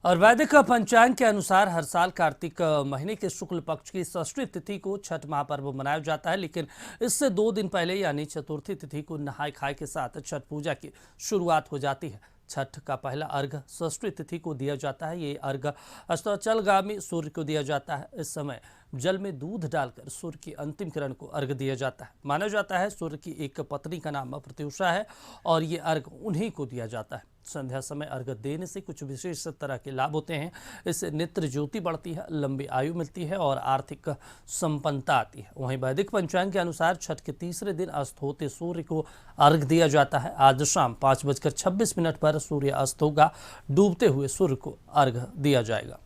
और वैदिक पंचांग के अनुसार हर साल कार्तिक महीने के शुक्ल पक्ष की षष्ठी तिथि को छठ महापर्व मनाया जाता है, लेकिन इससे 2 दिन पहले यानी चतुर्थी तिथि को नहाय खाए के साथ छठ पूजा की शुरुआत हो जाती है। छठ का पहला अर्घ षष्ठी तिथि को दिया जाता है। ये अर्घ अस्ताचलगामी सूर्य को दिया जाता है। इस समय जल में दूध डालकर सूर्य की अंतिम किरण को अर्घ दिया जाता है। माना जाता है सूर्य की एक पत्नी का नाम प्रत्युषा है और ये अर्घ उन्हीं को दिया जाता है। संध्या समय अर्घ देने से कुछ विशेष तरह के लाभ होते हैं। इससे नेत्र ज्योति बढ़ती है, लंबी आयु मिलती है और आर्थिक संपन्नता आती है। वहीं वैदिक पंचांग के अनुसार छठ के तीसरे दिन अस्त होते सूर्य को अर्घ दिया जाता है। आज शाम 5:26 पर सूर्य अस्त होगा। डूबते हुए सूर्य को अर्घ दिया जाएगा।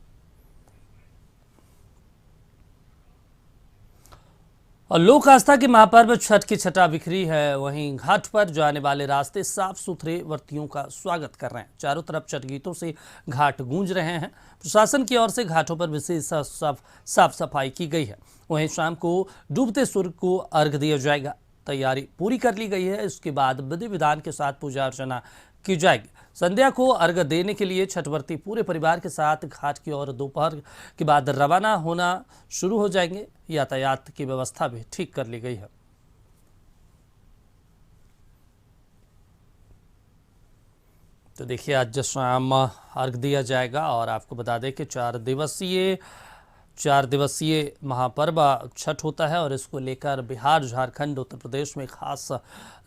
और लोक आस्था के महापर्व छठ की छटा बिखरी है। वहीं घाट पर जाने वाले रास्ते साफ सुथरे व्रतियों का स्वागत कर रहे हैं। चारों तरफ छठ गीतों से घाट गूंज रहे हैं। प्रशासन की ओर से घाटों पर विशेष साफ सफाई की गई है। वहीं शाम को डूबते सूर्य को अर्घ दिया जाएगा। तैयारी पूरी कर ली गई है। इसके बाद विधि विधान के साथ पूजा अर्चना की जाएगी। संध्या को अर्घ देने के लिए छठव्रती पूरे परिवार के साथ घाट की ओर दोपहर के बाद रवाना होना शुरू हो जाएंगे। यातायात की व्यवस्था भी ठीक कर ली गई है। तो देखिए, आज शाम अर्घ दिया जाएगा और आपको बता दें कि 4 दिवसीय महापर्व छठ होता है और इसको लेकर बिहार, झारखंड, उत्तर प्रदेश में खास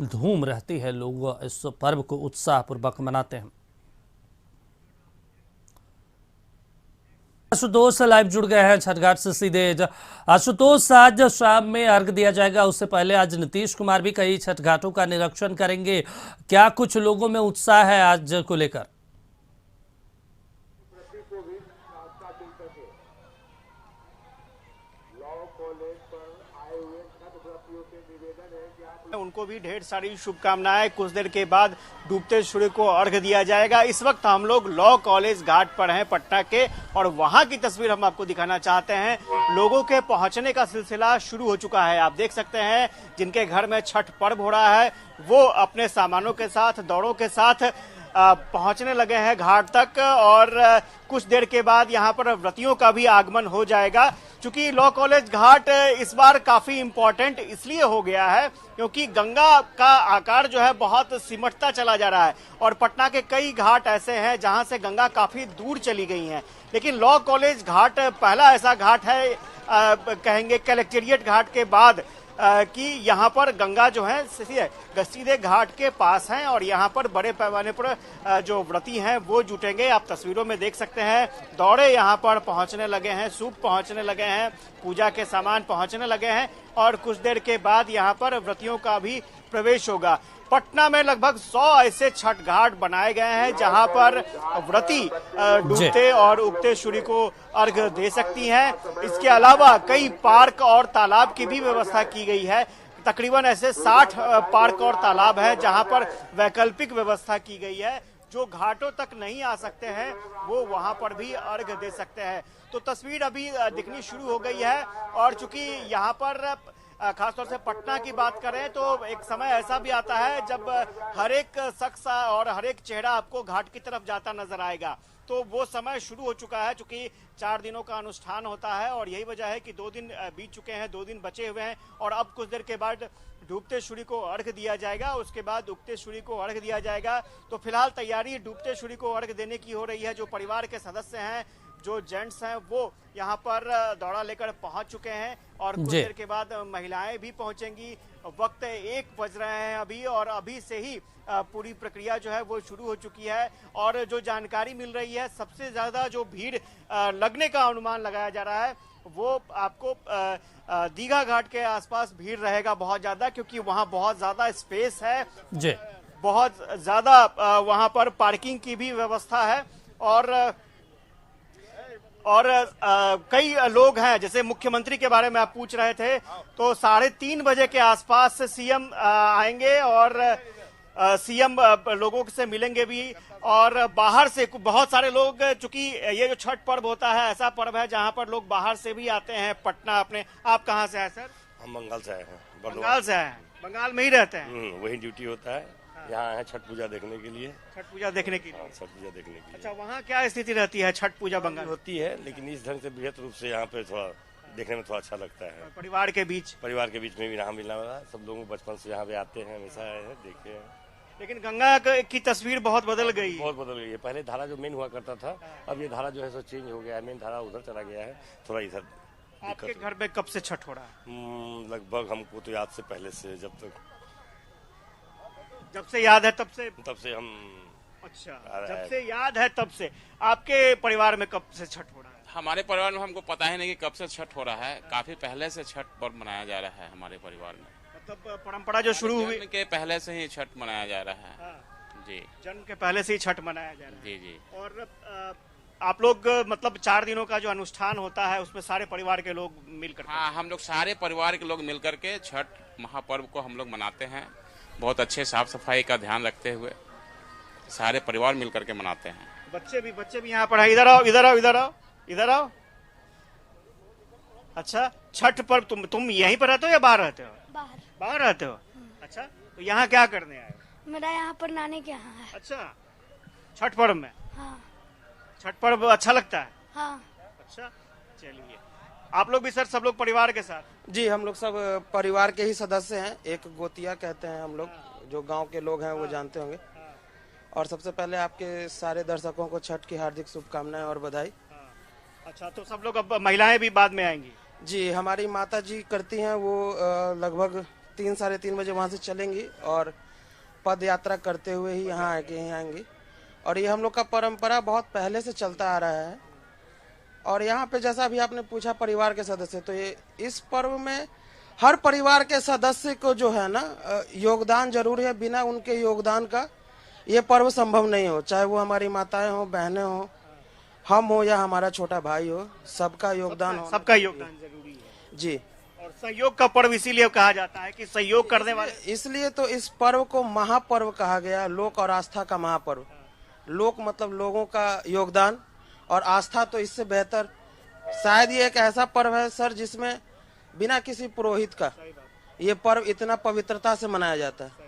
धूम रहती है। लोग इस पर्व को उत्साहपूर्वक मनाते हैं। आशुतोष लाइव जुड़ गए हैं छठ घाट से सीधे। आशुतोष, आज शाम में अर्घ दिया जाएगा, उससे पहले आज नीतीश कुमार भी कई छठ घाटों का निरीक्षण करेंगे। क्या कुछ लोगों में उत्साह है आज को लेकर? उनको भी ढेर सारी शुभकामनाएं। कुछ देर के बाद डूबते सूर्य को अर्घ दिया जाएगा। इस वक्त हम लोग लॉ कॉलेज घाट पर हैं पटना के, और वहां की तस्वीर हम आपको दिखाना चाहते हैं। लोगों के पहुंचने का सिलसिला शुरू हो चुका है। आप देख सकते हैं जिनके घर में छठ पर्व हो रहा है वो अपने सामानों के साथ, दौड़ों के साथ पहुंचने लगे हैं घाट तक, और कुछ देर के बाद यहां पर व्रतियों का भी आगमन हो जाएगा। चूंकि लॉ कॉलेज घाट इस बार काफी इंपॉर्टेंट इसलिए हो गया है क्योंकि गंगा का आकार जो है बहुत सिमटता चला जा रहा है, और पटना के कई घाट ऐसे हैं जहां से गंगा काफी दूर चली गई हैं। लेकिन लॉ कॉलेज घाट पहला ऐसा घाट है, कहेंगे कलेक्टेरिएट घाट के बाद, कि यहाँ पर गंगा जो है सीधे घाट के पास हैं, और यहाँ पर बड़े पैमाने पर जो व्रती हैं वो जुटेंगे। आप तस्वीरों में देख सकते हैं दौड़े यहाँ पर पहुँचने लगे हैं, सूप पहुँचने लगे हैं, पूजा के सामान पहुँचने लगे हैं, और कुछ देर के बाद यहाँ पर व्रतियों का भी प्रवेश होगा। पटना में लगभग 100 ऐसे छठ घाट बनाए गए हैं जहां पर व्रती डूबते और उगते सूर्य को अर्घ दे सकती हैं। इसके अलावा कई पार्क और तालाब की भी व्यवस्था की गई है। तकरीबन ऐसे 60 पार्क और तालाब है जहां पर वैकल्पिक व्यवस्था की गई है। जो घाटों तक नहीं आ सकते हैं वो वहां पर भी अर्घ दे सकते हैं। तो तस्वीर अभी दिखनी शुरू हो गई है, और चूंकि यहाँ पर खासतौर से पटना की बात करें तो एक समय ऐसा भी आता है जब हर एक शख्स और हर एक चेहरा आपको घाट की तरफ जाता नजर आएगा। तो वो समय शुरू हो चुका है, चूंकि 4 दिनों का अनुष्ठान होता है, और यही वजह है कि 2 दिन बीत चुके हैं, 2 दिन बचे हुए हैं, और अब कुछ देर के बाद डूबते सूर्य को अर्घ दिया जाएगा। उसके बाद उगते सूर्य को अर्घ दिया जाएगा। तो फिलहाल तैयारी डूबते सूर्य को अर्घ देने की हो रही है। जो परिवार के सदस्य हैं, जो जेंट्स हैं, वो यहाँ पर दौड़ा लेकर पहुंच चुके हैं, और कुछ देर के बाद महिलाएं भी पहुंचेंगी। वक्त 1 बज रहे हैं अभी, और अभी से ही पूरी प्रक्रिया जो है वो शुरू हो चुकी है। और जो जानकारी मिल रही है, सबसे ज्यादा जो भीड़ लगने का अनुमान लगाया जा रहा है वो आपको दीघा घाट के आसपास भीड़ रहेगा बहुत ज्यादा, क्योंकि वहां बहुत ज्यादा स्पेस है जी। बहुत ज्यादा वहां पर पार्किंग की भी व्यवस्था है, और कई लोग हैं। जैसे मुख्यमंत्री के बारे में आप पूछ रहे थे, तो 3:30 बजे के आसपास सीएम आएंगे, और सीएम लोगों से मिलेंगे भी, और बाहर से बहुत सारे लोग, चूंकि ये जो छठ पर्व होता है ऐसा पर्व है जहां पर लोग बाहर से भी आते हैं पटना अपने। आप कहाँ से हैं सर? हम बंगाल से आए हैं। बंगाल से आए हैं? बंगाल में ही रहते हैं? वही ड्यूटी होता है। यहाँ आए हैं छठ पूजा देखने के लिए। छठ पूजा देखने की। हाँ, छठ पूजा देखने के लिए। अच्छा, वहाँ क्या स्थिति रहती है छठ पूजा बंगाल में? होती है, लेकिन इस ढंग से बृहत रूप से यहाँ पे थोड़ा देखने में थोड़ा अच्छा लगता है। परिवार के बीच में भी यहाँ मिलना वाला सब लोग बचपन से यहाँ पे आते हैं, हमेशा आए हैं, देखे हैं। लेकिन गंगा की तस्वीर बहुत बदल गई है। बहुत बदल गई है। पहले धारा जो मेन हुआ करता था, अब ये धारा जो है सो चेंज हो गया है। मेन धारा उधर चला गया है, थोड़ा इधर आपके घर में कब से छठ हो रहा है? लगभग हमको तो याद से पहले से, जब से याद है तब से हम। अच्छा, जब से याद है तब से। आपके परिवार में कब से छठ हो रहा है? हमारे परिवार में हमको पता ही नहीं कि कब से छठ हो रहा है। काफी पहले से छठ पर्व मनाया जा रहा है हमारे परिवार में। मतलब परंपरा जो शुरू हुई जन्म के पहले से ही छठ मनाया जा रहा है। हाँ। जी, जन्म के पहले से ही छठ मनाया जा रहा है। जी जी। और आप लोग मतलब 4 दिनों का जो अनुष्ठान होता है उसमें सारे परिवार के लोग मिलकर? हाँ, हम लोग सारे परिवार के लोग मिलकर के छठ महापर्व को हम लोग मनाते हैं। बहुत अच्छे साफ सफाई का ध्यान रखते हुए सारे परिवार मिलकर के मनाते हैं। बच्चे भी यहाँ पर है। इधर आओ, इधर आओ, इधर आओ, इधर आओ। अच्छा, छठ पर्व तुम यहीं पर रहते हो या बाहर रहते हो? बाहर रहते हो। अच्छा, तो यहाँ क्या करने आए हो? मेरा यहाँ पर नानी के यहाँ है। अच्छा, छठ पर्व में? हाँ। छठ पर्व अच्छा लगता है? हाँ। अच्छा, चलिए। आप लोग भी सर, सब लोग परिवार के साथ? जी, हम लोग सब परिवार के ही सदस्य हैं। एक गोतिया कहते हैं हम लोग, जो गांव के लोग हैं वो जानते होंगे। और सबसे पहले आपके सारे दर्शकों को छठ की हार्दिक शुभकामनाएं और बधाई। अच्छा, तो सब लोग, अब महिलाएं भी बाद में आएंगी? जी, हमारी माता जी करती हैं, वो लगभग 3 साढ़े 3 बजे वहां से चलेंगी और पद यात्रा करते हुए ही यहाँ आके ही आएंगी। और ये हम लोग का परंपरा बहुत पहले से चलता आ रहा है। और यहाँ पे जैसा भी आपने पूछा परिवार के सदस्य, तो ये इस पर्व में हर परिवार के सदस्य को जो है ना योगदान जरूर है। बिना उनके योगदान का ये पर्व संभव नहीं हो। चाहे वो हमारी माताएं हो, बहनें हो, हम हो या हमारा छोटा भाई हो, सबका योगदान हो। सबका योगदान जरूरी है जी। और सहयोग का पर्व इसीलिए कहा जाता है कि सहयोग करने वाले। इसलिए तो इस पर्व को महापर्व कहा गया, लोक और आस्था का महापर्व। लोक मतलब लोगों का योगदान, और आस्था तो इससे बेहतर शायद ये एक ऐसा पर्व है सर जिसमें बिना किसी पुरोहित का ये पर्व इतना पवित्रता से मनाया जाता है।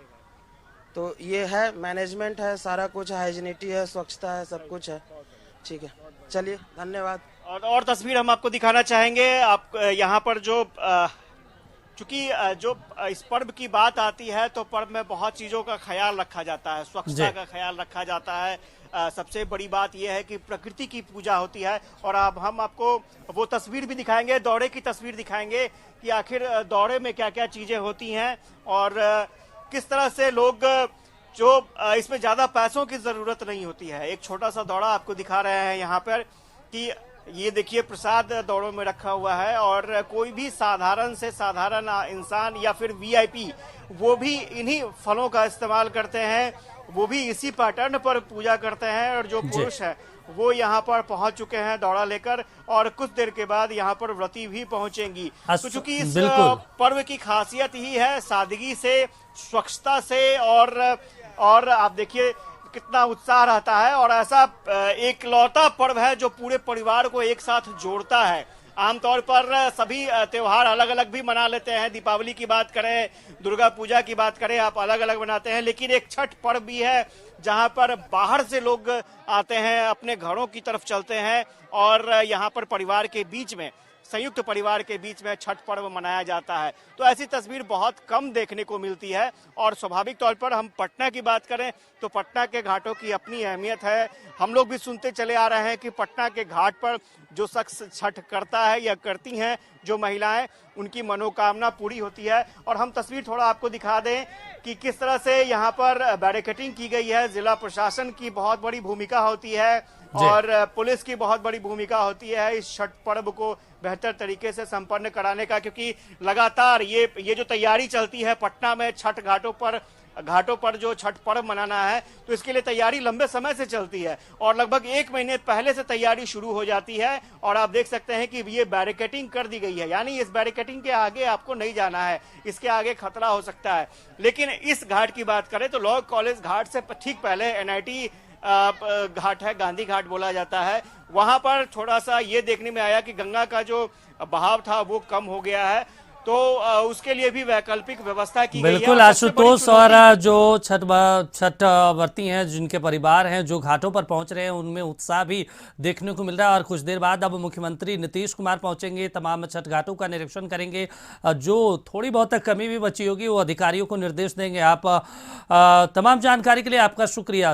तो ये है, मैनेजमेंट है, सारा कुछ हाइजीनिटी है, स्वच्छता है, सब कुछ है। ठीक है, चलिए, धन्यवाद। और तस्वीर हम आपको दिखाना चाहेंगे। आप यहाँ पर जो चूंकि जो इस पर्व की बात आती है तो पर्व में बहुत चीजों का ख्याल रखा जाता है, स्वच्छता का ख्याल रखा जाता है। सबसे बड़ी बात यह है कि प्रकृति की पूजा होती है। और अब हम आपको वो तस्वीर भी दिखाएंगे, दौरे की तस्वीर दिखाएंगे कि आखिर दौरे में क्या क्या चीजें होती हैं और किस तरह से लोग, जो इसमें ज्यादा पैसों की जरूरत नहीं होती है। एक छोटा सा दौरा आपको दिखा रहे हैं यहाँ पर कि ये देखिए प्रसाद दौड़ों में रखा हुआ है और कोई भी साधारण से साधारण इंसान या फिर वीआईपी वो भी इन्हीं फलों का इस्तेमाल करते हैं, वो भी इसी पैटर्न पर पूजा करते हैं। और जो पुरुष है वो यहाँ पर पहुंच चुके हैं दौड़ा लेकर और कुछ देर के बाद यहाँ पर व्रती भी पहुंचेंगी। तो चूंकि इस पर्व की खासियत ही है सादगी से, स्वच्छता से और आप देखिए कितना उत्साह रहता है। और ऐसा एक लौता पर्व है जो पूरे परिवार को एक साथ जोड़ता है। आमतौर पर सभी त्योहार अलग अलग भी मना लेते हैं, दीपावली की बात करें, दुर्गा पूजा की बात करें, आप अलग अलग मनाते हैं। लेकिन एक छठ पर्व भी है जहां पर बाहर से लोग आते हैं, अपने घरों की तरफ चलते हैं और यहाँ पर परिवार के बीच में, संयुक्त परिवार के बीच में छठ पर्व मनाया जाता है। तो ऐसी तस्वीर बहुत कम देखने को मिलती है। और स्वाभाविक तौर पर हम पटना की बात करें तो पटना के घाटों की अपनी अहमियत है। हम लोग भी सुनते चले आ रहे हैं कि पटना के घाट पर जो शख्स छठ करता है या करती हैं जो महिलाएं, उनकी मनोकामना पूरी होती है। और हम तस्वीर थोड़ा आपको दिखा दें कि किस तरह से यहाँ पर बैरिकेडिंग की गई है। जिला प्रशासन की बहुत बड़ी भूमिका होती है और पुलिस की बहुत बड़ी भूमिका होती है इस छठ पर्व को बेहतर तरीके से संपन्न कराने का, क्योंकि लगातार ये जो तैयारी चलती है पटना में छठ घाटों पर जो छठ पर्व मनाना है, तो इसके लिए तैयारी लंबे समय से चलती है और लगभग 1 महीने पहले से तैयारी शुरू हो जाती है। और आप देख सकते हैं कि ये बैरिकेडिंग कर दी गई है, यानी इस बैरिकेडिंग के आगे आपको नहीं जाना है, इसके आगे खतरा हो सकता है। लेकिन इस घाट की बात करें तो लॉ कॉलेज घाट से ठीक पहले NIT घाट है, गांधी घाट बोला जाता है। वहां पर थोड़ा सा ये देखने में आया कि गंगा का जो बहाव था वो कम हो गया है। तो उसके लिए भी वैकल्पिक व्यवस्था की गई है। बिल्कुल और सबसे बड़ी आशुतोष, और चुनौती- जो छठ व्रती हैं, जिनके परिवार हैं जो घाटों पर पहुंच रहे हैं, उनमें उत्साह भी देखने को मिल रहा है। और कुछ देर बाद अब मुख्यमंत्री नीतीश कुमार पहुंचेंगे, तमाम छठ घाटों का निरीक्षण करेंगे। जो थोड़ी बहुत कमी भी बची होगी वो अधिकारियों को निर्देश देंगे। आप तमाम जानकारी के लिए आपका शुक्रिया।